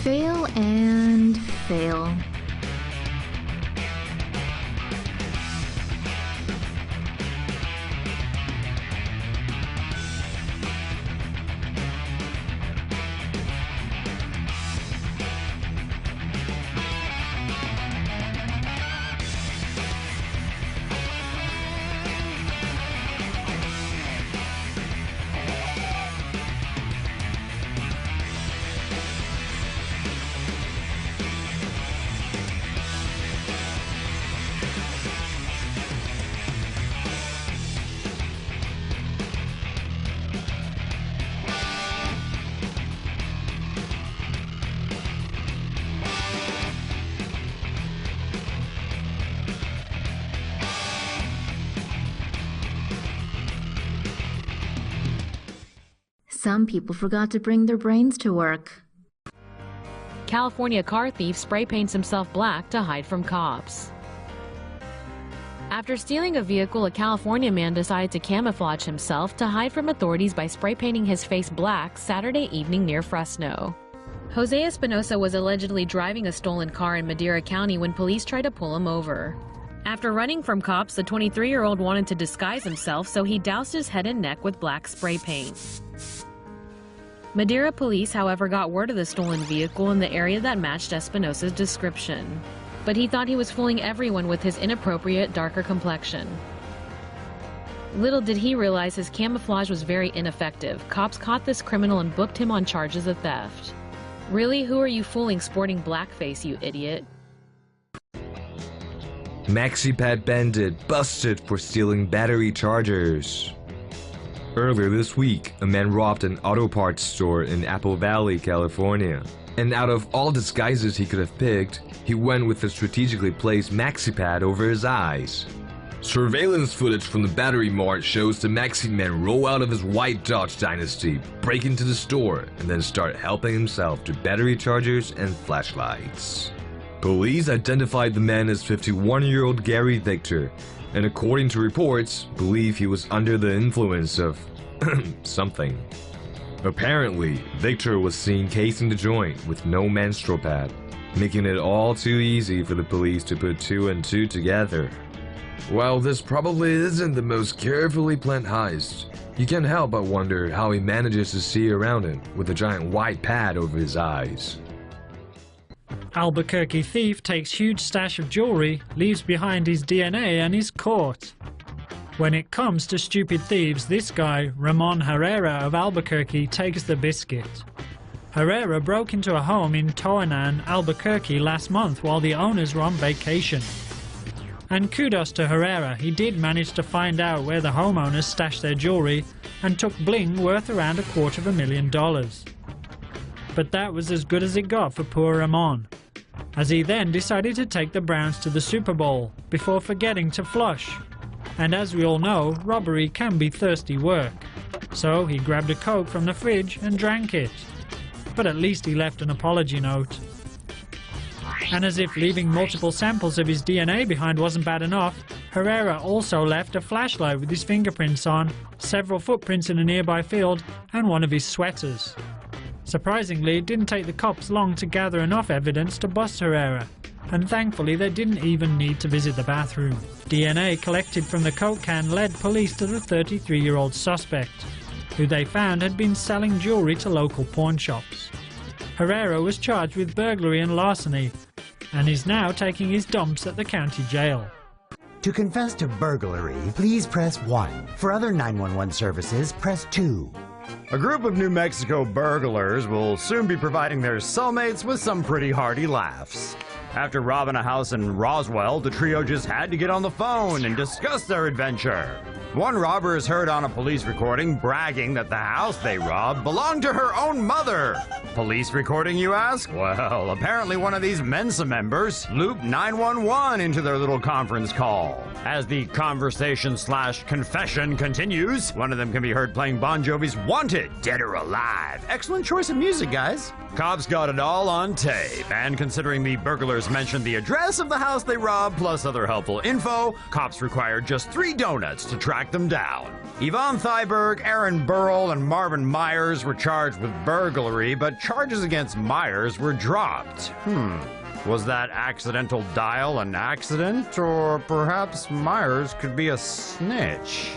Fail and fail. Some people forgot to bring their brains to work. California car thief spray paints himself black to hide from cops. After stealing a vehicle, a California man decided to camouflage himself to hide from authorities by spray painting his face black Saturday evening near Fresno. Jose Espinosa was allegedly driving a stolen car in Madera County when police tried to pull him over. After running from cops, the 23-year-old wanted to disguise himself, so he doused his head and neck with black spray paint. Madera police, however, got word of the stolen vehicle in the area that matched Espinosa's description. But he thought he was fooling everyone with his inappropriate, darker complexion. Little did he realize his camouflage was very ineffective. Cops caught this criminal and booked him on charges of theft. Really, who are you fooling sporting blackface, you idiot? Maxipad bandit busted for stealing battery chargers. Earlier this week, a man robbed an auto parts store in Apple Valley, California. And out of all disguises he could have picked, he went with a strategically placed Maxipad over his eyes. Surveillance footage from the battery mart shows the Maxi man roll out of his white Dodge Dynasty, break into the store, and then start helping himself to battery chargers and flashlights. Police identified the man as 51-year-old Gary Victor, and according to reports, believe he was under the influence of something. Apparently, Victor was seen casing the joint with no menstrual pad, making it all too easy for the police to put two and two together. While this probably isn't the most carefully planned heist, you can't help but wonder how he manages to see around it with a giant white pad over his eyes. Albuquerque thief takes huge stash of jewelry, leaves behind his DNA and is caught. When it comes to stupid thieves, this guy, Ramon Herrera of Albuquerque, takes the biscuit. Herrera broke into a home in Toanan, Albuquerque last month while the owners were on vacation. And kudos to Herrera, he did manage to find out where the homeowners stashed their jewelry and took bling worth around $250,000. But that was as good as it got for poor Ramon, as he then decided to take the Browns to the Super Bowl before forgetting to flush. And as we all know, robbery can be thirsty work. So he grabbed a Coke from the fridge and drank it. But at least he left an apology note. And as if leaving multiple samples of his DNA behind wasn't bad enough, Herrera also left a flashlight with his fingerprints on, several footprints in a nearby field, and one of his sweaters. Surprisingly, it didn't take the cops long to gather enough evidence to bust Herrera, and thankfully they didn't even need to visit the bathroom. DNA collected from the Coke can led police to the 33-year-old suspect, who they found had been selling jewelry to local pawn shops. Herrera was charged with burglary and larceny, and is now taking his dumps at the county jail. To confess to burglary, please press 1. For other 911 services, press 2. A group of New Mexico burglars will soon be providing their cellmates with some pretty hearty laughs. After robbing a house in Roswell, the trio just had to get on the phone and discuss their adventure. One robber is heard on a police recording bragging that the house they robbed belonged to her own mother. Police recording, you ask? Well, apparently one of these Mensa members looped 911 into their little conference call. As the conversation/confession continues, one of them can be heard playing Bon Jovi's Wanted, Dead or Alive. Excellent choice of music, guys. Cops got it all on tape, and considering the burglars Burglars mentioned the address of the house they robbed, plus other helpful info. Cops required just 3 donuts to track them down. Yvonne Thyberg, Aaron Burrell, and Marvin Myers were charged with burglary, but charges against Myers were dropped. Was that accidental dial an accident? Or perhaps Myers could be a snitch?